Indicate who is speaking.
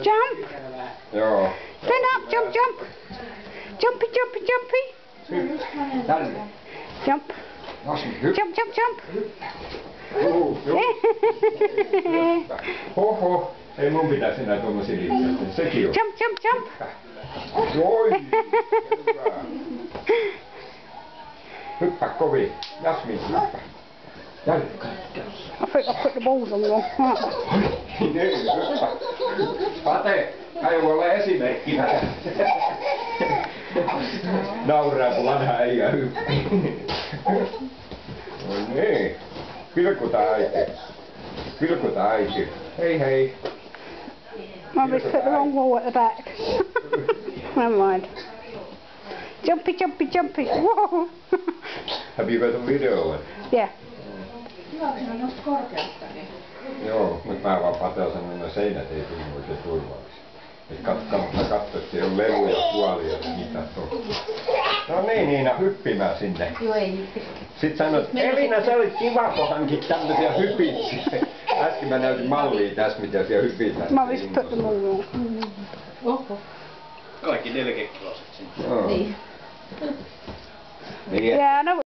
Speaker 1: Jump.
Speaker 2: Joo.
Speaker 1: Stand up, jump, jump. Jumpy, jumpy, jumpy.
Speaker 2: Tänne.
Speaker 1: Jump.
Speaker 2: Jasmin, hyppää.
Speaker 1: Jump, jump, jump.
Speaker 2: Hoho. Ei mun pitäisi enää tuommoisia liikkeitä. Sekin on.
Speaker 1: Jump, jump, jump.
Speaker 2: Oi. Hyvä. Hyppää kovin. Jasmin, hyppää. Jälleen.
Speaker 1: I think I put the balls on wrong.
Speaker 2: Niin, hyppää. Pate, kai voi olla esimerkkinä. Nauraa, kun vanha äijä hyppää. No niin. Pilkuta äiti. Pilkuta äiti. Hei hei.
Speaker 1: Mummy's put the wrong wall at the back. Never mind. Jumpy, jumpy, jumpy. Whoa.
Speaker 2: Have you got a video?
Speaker 1: Yeah.
Speaker 2: Joo, mutta mä vaan Patella sanoin, että seinät ei tunnu oikein turvallisia. Kannattaa katsoa, että siellä on leluja, puolia ja mitä on. No niin, Niina, hyppimään sinne.
Speaker 3: Joo, ei hyppi.
Speaker 2: Sitten sanoit, Elina, sä olit kiva, kun hankit tämmösiä hypit. Äsken mä näytin mallia tässä, mitä siellä hypitään.
Speaker 1: Mummy's put them all wrong.
Speaker 3: Oho.
Speaker 4: Kaikki 4 kiloiset sinne.
Speaker 2: Joo.
Speaker 3: Niin.
Speaker 2: Niin,
Speaker 1: Yeah, I know.